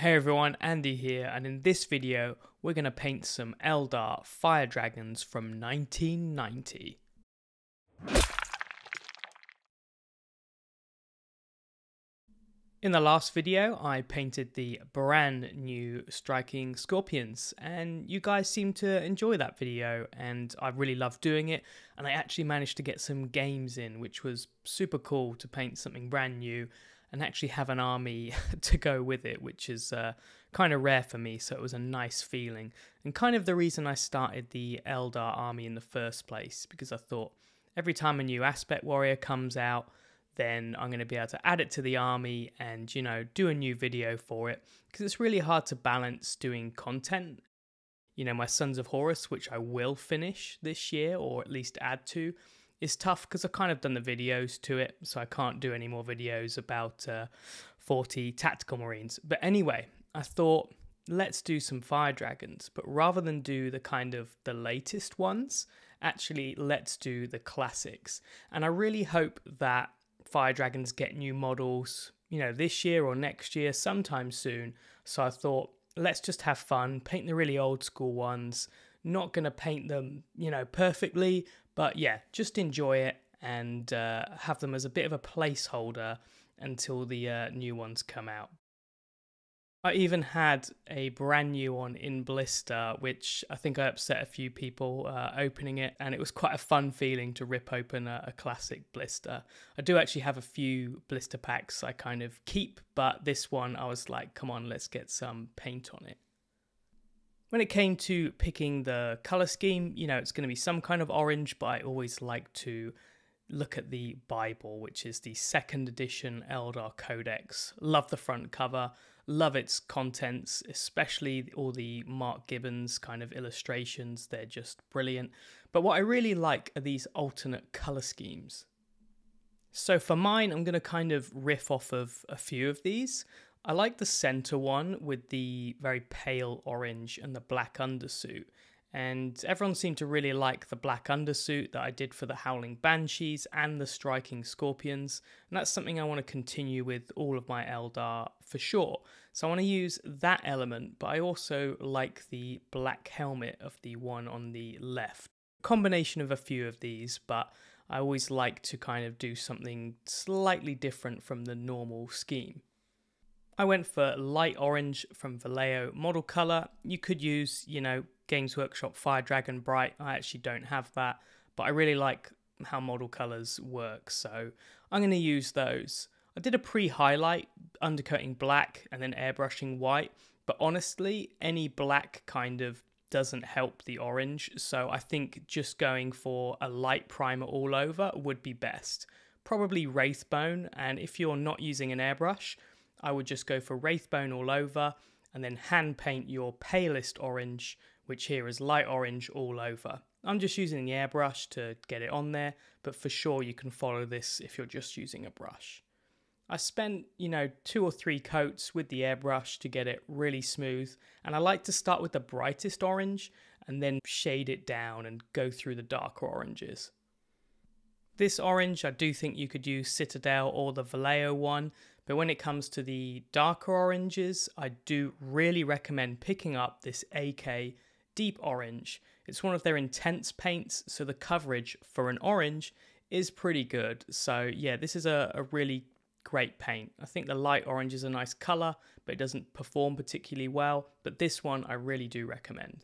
Hey everyone, Andy here, and in this video we're going to paint some Eldar fire dragons from 1990. In the last video I painted the brand new striking scorpions, and you guys seemed to enjoy that video and I really loved doing it, and I actually managed to get some games in, which was super cool to paint something brand new and actually have an army to go with it, which is kind of rare for me, so it was a nice feeling. And kind of the reason I started the Eldar army in the first place, because I thought every time a new aspect warrior comes out, then I'm going to be able to add it to the army and, you know, do a new video for it, because it's really hard to balance doing content. You know, my Sons of Horus, which I will finish this year, or at least add to, is tough because I've kind of done the videos to it, so I can't do any more videos about 40 tactical marines. But anyway, I thought let's do some fire dragons, but rather than do the kind of the latest ones, actually let's do the classics. And I really hope that fire dragons get new models, you know, this year or next year, sometime soon. So I thought let's just have fun, paint the really old school ones. Not going to paint them, you know, perfectly, but yeah, just enjoy it and have them as a bit of a placeholder until the new ones come out. I even had a brand new one in blister, which I think I upset a few people opening it, and it was quite a fun feeling to rip open a classic blister. I do actually have a few blister packs I kind of keep, but this one I was like, come on, let's get some paint on it. When it came to picking the color scheme, you know, it's going to be some kind of orange, but I always like to look at the Bible, which is the 2nd edition Eldar Codex. Love the front cover, love its contents, especially all the Mark Gibbons kind of illustrations. They're just brilliant. But what I really like are these alternate color schemes. So for mine, I'm going to kind of riff off of a few of these. I like the center one with the very pale orange and the black undersuit, and everyone seemed to really like the black undersuit that I did for the Howling Banshees and the Striking Scorpions, and that's something I want to continue with all of my Eldar for sure. So I want to use that element, but I also like the black helmet of the one on the left. Combination of a few of these, but I always like to kind of do something slightly different from the normal scheme. I went for light orange from Vallejo model color. You could use, you know, Games Workshop Fire Dragon Bright. I actually don't have that, but I really like how model colors work, so I'm going to use those. I did a pre-highlight, undercoating black and then airbrushing white, but honestly, any black kind of doesn't help the orange, so I think just going for a light primer all over would be best. Probably Wraithbone, and if you're not using an airbrush, I would just go for Wraithbone all over and then hand paint your palest orange, which here is light orange all over. I'm just using the airbrush to get it on there, but for sure you can follow this if you're just using a brush. I spent, you know, 2 or 3 coats with the airbrush to get it really smooth, and I like to start with the brightest orange and then shade it down and go through the darker oranges. This orange, I do think you could use Citadel or the Vallejo one, but when it comes to the darker oranges, I do really recommend picking up this AK Deep Orange. It's one of their intense paints, so the coverage for an orange is pretty good. So yeah, this is a really great paint. I think the light orange is a nice color, but it doesn't perform particularly well, but this one I really do recommend.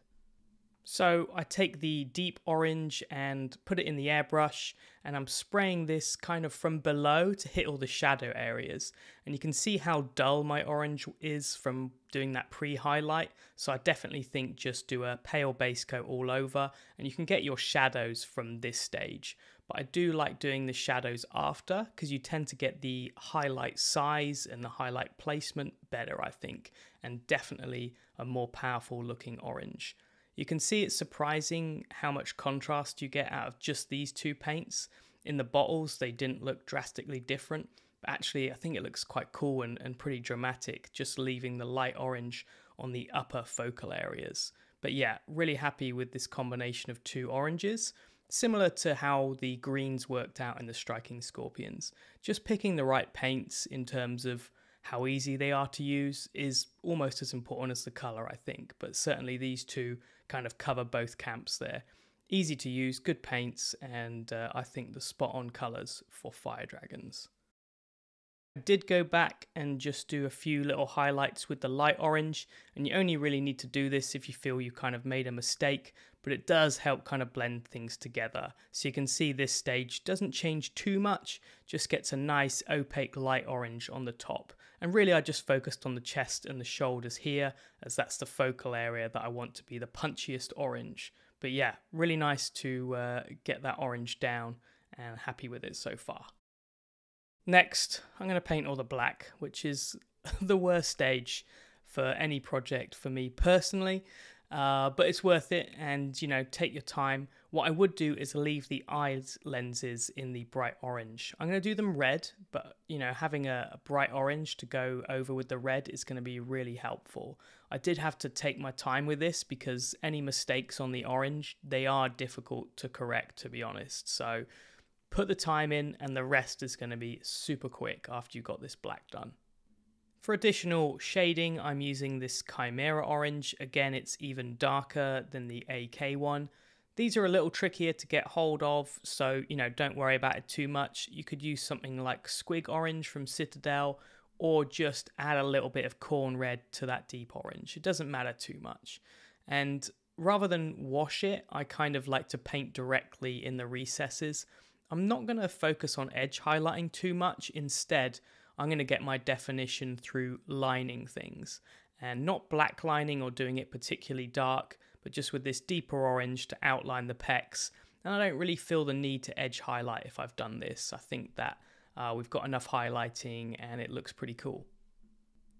So I take the deep orange and put it in the airbrush, and I'm spraying this kind of from below to hit all the shadow areas. And you can see how dull my orange is from doing that pre-highlight. So I definitely think just do a pale base coat all over, and you can get your shadows from this stage. But I do like doing the shadows after, because you tend to get the highlight size and the highlight placement better, I think, and definitely a more powerful looking orange. You can see it's surprising how much contrast you get out of just these 2 paints. In the bottles, they didn't look drastically different, but actually I think it looks quite cool and pretty dramatic, just leaving the light orange on the upper focal areas. But yeah, really happy with this combination of 2 oranges, similar to how the greens worked out in the Striking Scorpions. Just picking the right paints in terms of how easy they are to use is almost as important as the color, I think. But certainly these two kind of cover both camps there. Easy to use, good paints, and I think the spot on colors for fire dragons. I did go back and just do a few little highlights with the light orange, and you only really need to do this if you feel you kind of made a mistake, but it does help kind of blend things together. So you can see this stage doesn't change too much, just gets a nice opaque light orange on the top. And really I just focused on the chest and the shoulders here, as that's the focal area that I want to be the punchiest orange. But yeah, really nice to get that orange down, and happy with it so far. Next, I'm going to paint all the black, which is the worst stage for any project for me personally, but it's worth it, and you know, take your time. What I would do is leave the eyes lenses in the bright orange. I'm going to do them red, but you know, having a bright orange to go over with the red is going to be really helpful. I did have to take my time with this because any mistakes on the orange, they are difficult to correct, to be honest. So put the time in, and the rest is going to be super quick after you got this black done. For additional shading, I'm using this Chimera orange. Again, it's even darker than the AK one. These are a little trickier to get hold of, so you know, don't worry about it too much. You could use something like Squig Orange from Citadel, or just add a little bit of corn red to that deep orange. It doesn't matter too much. And rather than wash it, I kind of like to paint directly in the recesses. I'm not going to focus on edge highlighting too much. Instead, I'm going to get my definition through lining things, and not black lining or doing it particularly dark, but just with this deeper orange to outline the pecs. And I don't really feel the need to edge highlight if I've done this. I think that we've got enough highlighting and it looks pretty cool.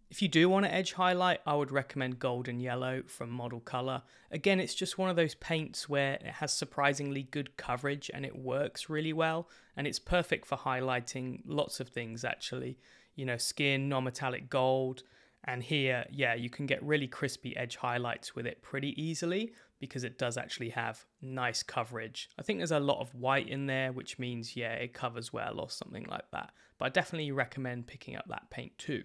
If you do want to edge highlight, I would recommend Golden Yellow from Model Color. Again, it's just one of those paints where it has surprisingly good coverage and it works really well. And it's perfect for highlighting lots of things actually. You know, skin, non-metallic gold. And here, yeah, you can get really crispy edge highlights with it pretty easily because it does actually have nice coverage. I think there's a lot of white in there, which means, yeah, it covers well or something like that. But I definitely recommend picking up that paint too.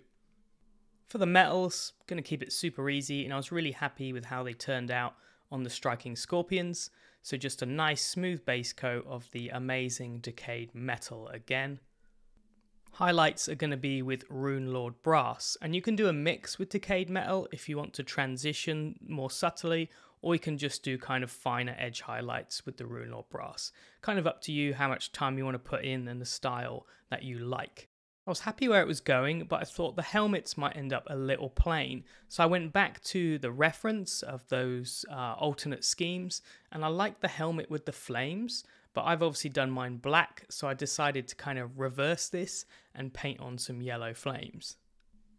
For the metals, going to keep it super easy, and I was really happy with how they turned out on the Striking Scorpions. So just a nice smooth base coat of the amazing Decayed Metal again. Highlights are going to be with Rune Lord Brass, and you can do a mix with Decayed Metal if you want to transition more subtly, or you can just do kind of finer edge highlights with the Rune Lord Brass. Kind of up to you how much time you want to put in and the style that you like. I was happy where it was going, but I thought the helmets might end up a little plain. So I went back to the reference of those alternate schemes, and I liked the helmet with the flames, but I've obviously done mine black, so I decided to kind of reverse this and paint on some yellow flames.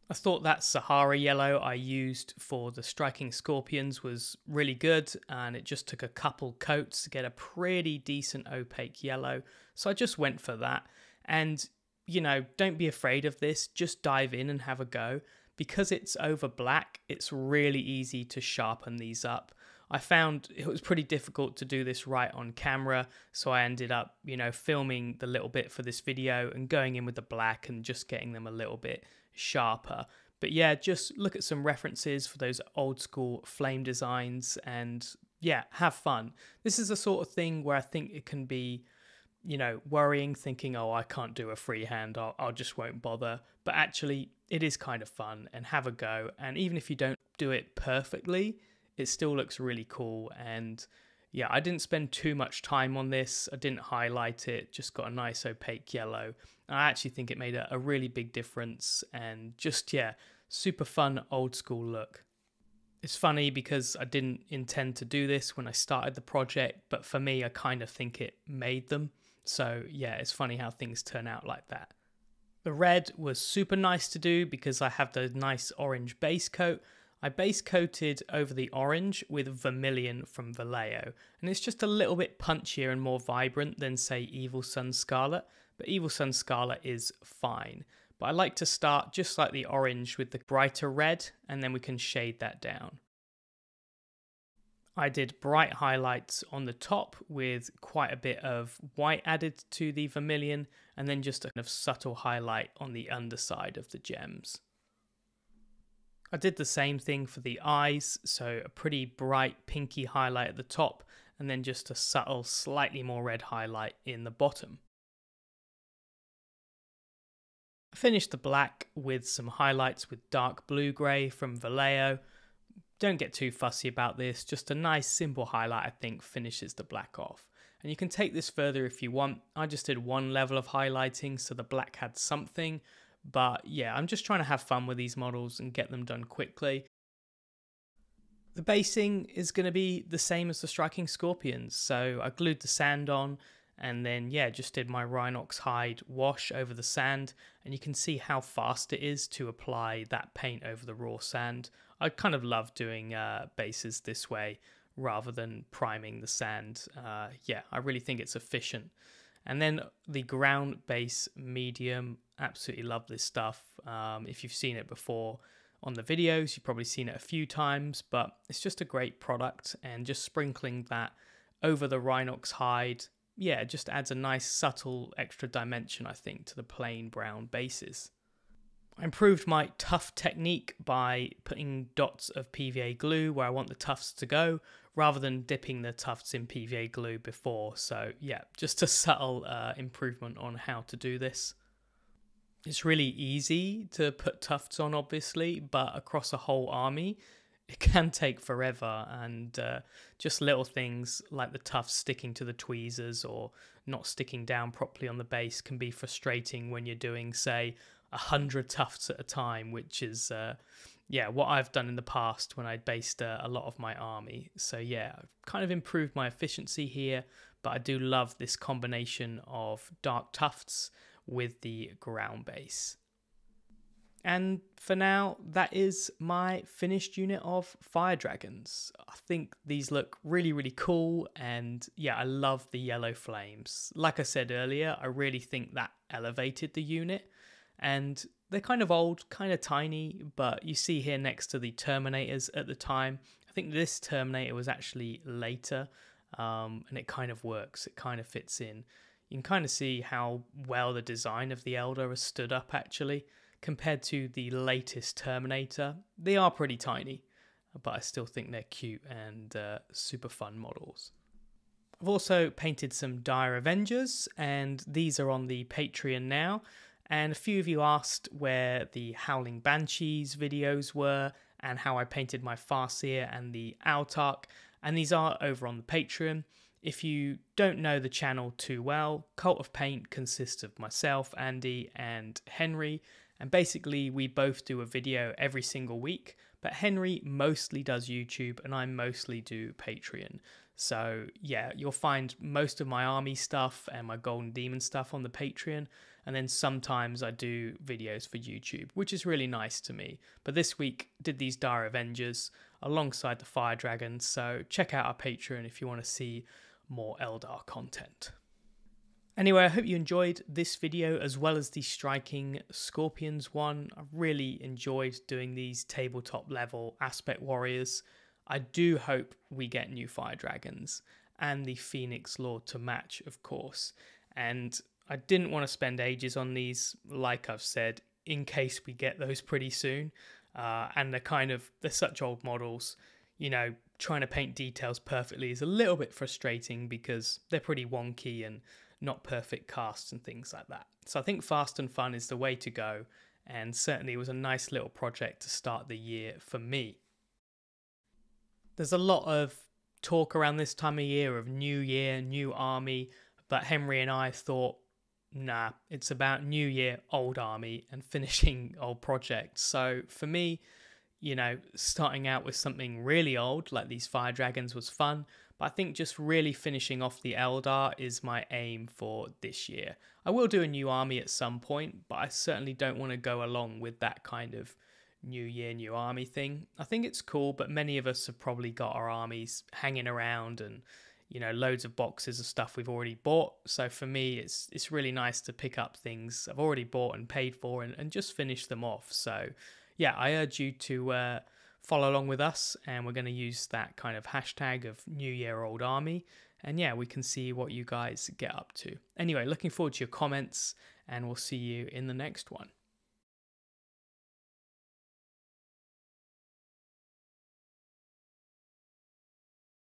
I thought that Sahara yellow I used for the Striking Scorpions was really good, and it just took a couple coats to get a pretty decent opaque yellow, so I just went for that. And you know, don't be afraid of this, just dive in and have a go. Because it's over black, it's really easy to sharpen these up. I found it was pretty difficult to do this right on camera, so I ended up, you know, filming the little bit for this video and going in with the black and just getting them a little bit sharper. But yeah, just look at some references for those old school flame designs and yeah, have fun. This is the sort of thing where I think it can be, you know, worrying, thinking, oh, I can't do a freehand, I'll just won't bother. But actually, it is kind of fun, and have a go. And even if you don't do it perfectly, it still looks really cool. And yeah, I didn't spend too much time on this. I didn't highlight it, just got a nice opaque yellow. And I actually think it made a really big difference, and just, yeah, super fun old school look. It's funny because I didn't intend to do this when I started the project, but for me, I kind of think it made them. So yeah, it's funny how things turn out like that. The red was super nice to do because I have the nice orange base coat. I base coated over the orange with Vermilion from Vallejo, and it's just a little bit punchier and more vibrant than, say, Evil Sun Scarlet, but Evil Sun Scarlet is fine. But I like to start just like the orange with the brighter red, and then we can shade that down. I did bright highlights on the top with quite a bit of white added to the vermilion, and then just a kind of subtle highlight on the underside of the gems. I did the same thing for the eyes, so a pretty bright pinky highlight at the top, and then just a subtle, slightly more red highlight in the bottom. I finished the black with some highlights with dark blue-grey from Vallejo. Don't get too fussy about this, just a nice simple highlight I think finishes the black off. And you can take this further if you want. I just did one level of highlighting so the black had something. But yeah, I'm just trying to have fun with these models and get them done quickly. The basing is going to be the same as the Striking Scorpions. So I glued the sand on and then yeah, just did my Rhinox hide wash over the sand. And you can see how fast it is to apply that paint over the raw sand. I kind of love doing bases this way rather than priming the sand. Yeah, I really think it's efficient. And then the ground base medium, absolutely love this stuff. If you've seen it before on the videos, you've probably seen it a few times, but it's just a great product, and just sprinkling that over the Rhinox hide, yeah, it just adds a nice subtle extra dimension, I think, to the plain brown bases. I improved my tuft technique by putting dots of PVA glue where I want the tufts to go, rather than dipping the tufts in PVA glue before. So yeah, just a subtle improvement on how to do this. It's really easy to put tufts on, obviously, but across a whole army, it can take forever, and just little things like the tufts sticking to the tweezers or not sticking down properly on the base can be frustrating when you're doing, say, 100 tufts at a time, which is yeah, what I've done in the past when I based a lot of my army. So yeah, I've kind of improved my efficiency here, but I do love this combination of dark tufts with the ground base. And for now, that is my finished unit of fire dragons. I think these look really, really cool, and yeah, I love the yellow flames. Like I said earlier, I really think that elevated the unit, and they're kind of old, kind of tiny, but you see here next to the Terminators at the time, I think this Terminator was actually later, and it kind of works, it kind of fits in. You can kind of see how well the design of the Eldar has stood up actually. Compared to the latest Terminator, they are pretty tiny, but I still think they're cute and super fun models. I've also painted some Dire Avengers, and these are on the Patreon now. And a few of you asked where the Howling Banshees videos were and how I painted my Farseer and the Autarch, and these are over on the Patreon. If you don't know the channel too well, Cult of Paint consists of myself, Andy, and Henry, and basically we both do a video every single week, but Henry mostly does YouTube and I mostly do Patreon. So yeah, you'll find most of my army stuff and my Golden Demon stuff on the Patreon, and then sometimes I do videos for YouTube, which is really nice to me. But this week did these Dire Avengers alongside the Fire Dragons, so check out our Patreon if you want to see more Eldar content. Anyway, I hope you enjoyed this video as well as the Striking Scorpions one. I really enjoyed doing these tabletop level aspect warriors. I do hope we get new Fire Dragons and the Phoenix Lord to match, of course. And I didn't want to spend ages on these, like I've said, in case we get those pretty soon. And they're such old models, you know, trying to paint details perfectly is a little bit frustrating because they're pretty wonky and not perfect casts and things like that. So I think fast and fun is the way to go, and certainly it was a nice little project to start the year for me. There's a lot of talk around this time of year of new year, new army, but Henry and I thought, nah, it's about new year, old army and finishing old projects. So for me, you know, starting out with something really old like these Fire Dragons was fun, but I think just really finishing off the Eldar is my aim for this year. I will do a new army at some point, but I certainly don't want to go along with that kind of new year, new army thing. I think it's cool, but many of us have probably got our armies hanging around and, you know, loads of boxes of stuff we've already bought. So for me, it's really nice to pick up things I've already bought and paid for and just finish them off. So yeah, I urge you to follow along with us, and we're going to use that kind of hashtag of New Year Old Army, and yeah, we can see what you guys get up to. Anyway, looking forward to your comments, and we'll see you in the next one.